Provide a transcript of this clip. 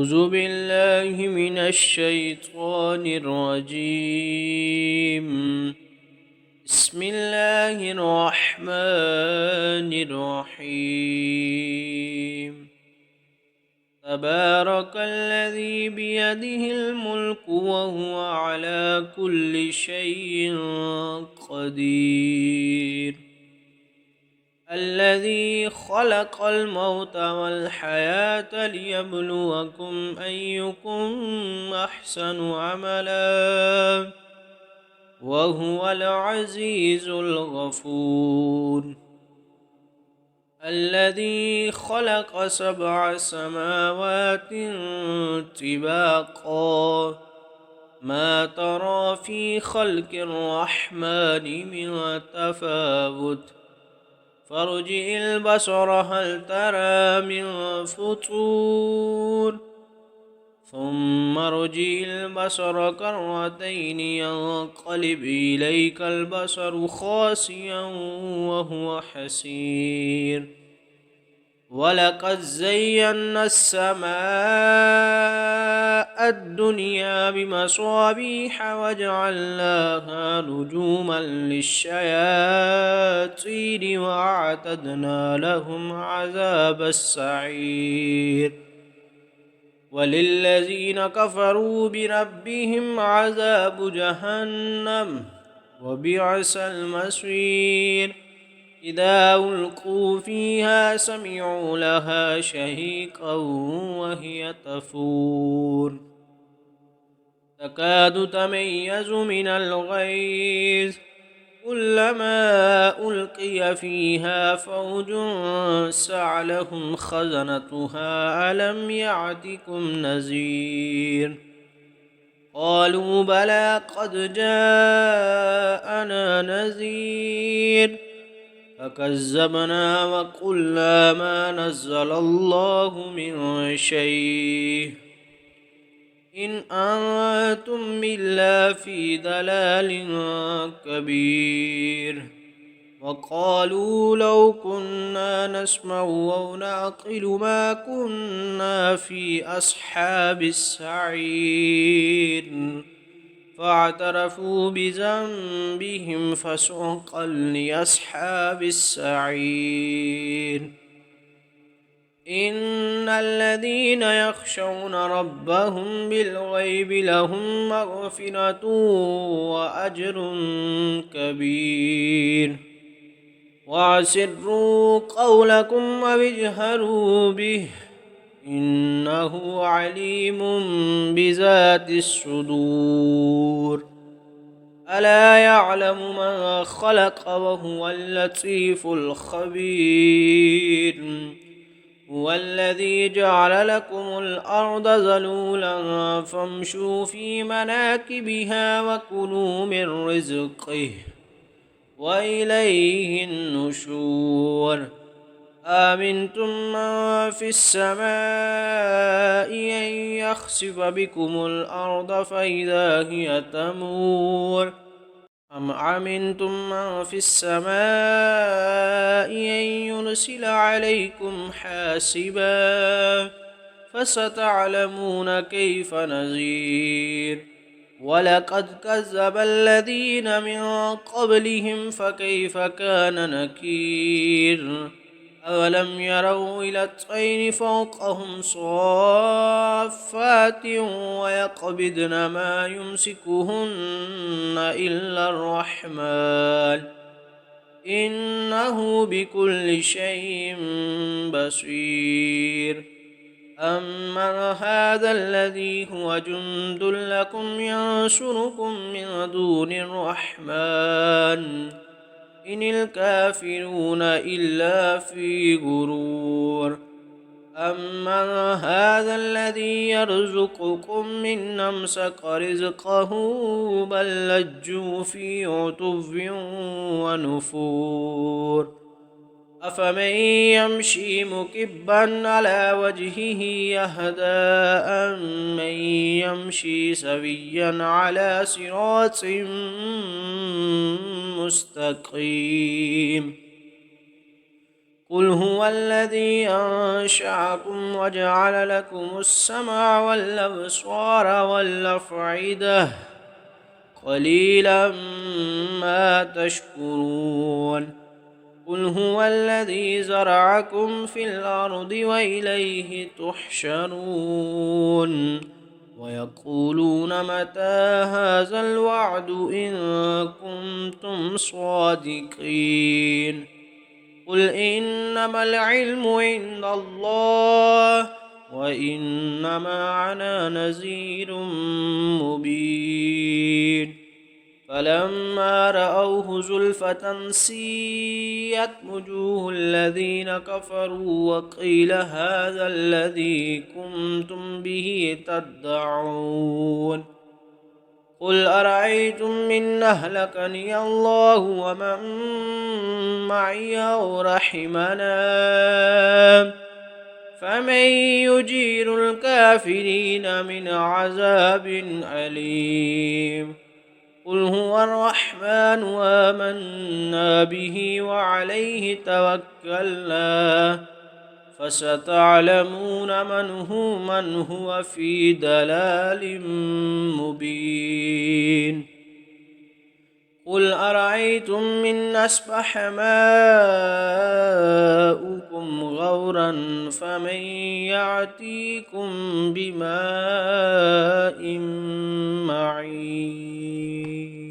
أعوذ بالله من الشيطان الرجيم. بسم الله الرحمن الرحيم. تبارك الذي بيده الملك وهو على كل شيء قدير. الذي خلق الموت والحياة ليبلوكم أيكم أحسن عملا وهو العزيز الغفور. الذي خلق 7 سماوات طباقا ما ترى في خلق الرحمن من تفاوت فارجع البصر هل ترى من فطور ثم ارجع البصر كرتين ينقلب إليك البصر خاسئا وهو حسير. ولقد زينا السماء الدنيا بمصابيح وجعلناها نجوما للشياطين وأعتدنا لهم عذاب السعير. وللذين كفروا بربهم عذاب جهنم وبئس المصير. إذا ألقوا فيها سمعوا لها شهيقا وهي تفور تكاد تميز من الغيظ كلما ألقي فيها فوج سألهم خزنتها ألم يأتكم نذير قالوا بلى قد جاءنا نذير فكذبنا وقلنا ما نزل الله من شيء إن أنتم إلا في ضلال كبير. وقالوا لو كنا نسمع أو نعقل ما كنا في أصحاب السعير فاعترفوا بذنبهم فسحقا لأصحاب السعير. إن الذين يخشون ربهم بالغيب لهم مغفرة وأجر كبير. وأسروا قولكم أو اجهروا به إنه عليم بذات الصدور. ألا يعلم من خلق وهو اللطيف الخبير. هو الذي جعل لكم الأرض ذلولا فامشوا في مناكبها وكلوا من رزقه وإليه النشور. آمنتم من في السماء أن يخسف بكم الأرض فإذا هي تمور أم أمنتم من في السماء أن يرسل عليكم حاسبا فستعلمون كيف نذير. ولقد كذب الذين من قبلهم فكيف كان نكير. أولم يروا إلى الطير فوقهم صافات ويقبضن ما يمسكهن إلا الرحمن إنه بكل شيء بصير. أمن هذا الذي هو جند لكم ينصركم من دون الرحمن إن الكافرون إلا في غرور. أمن هذا الذي يرزقكم من أمسك رزقه بل لجوا في عتو ونفور. أفمن يمشي مكبا على وجهه يهدى أمن يمشي سويا على صراط مستقيم. قل هو الذي أنشأكم وجعل لكم السمع والأبصار والأفئدة قليلا ما تشكرون قل هو الذي زرعكم في الأرض وإليه تحشرون ويقولون متى هذا الوعد إن كنتم صادقين قل إنما العلم عند الله وإنما أنا نذير مبين فلما رأوه زلفة سيئت وجوه الذين كفروا وقيل هذا الذي كنتم به تدعون قل أرأيتم من أهلكني الله ومن معي أو رحمنا فمن يجير الكافرين من عذاب أليم قل هو الرحمن آمنا به وعليه توكلنا فستعلمون من هو في ضلال مبين قل أرأيتم من أصبح ماؤكم غورا فمن يأتيكم بماء معين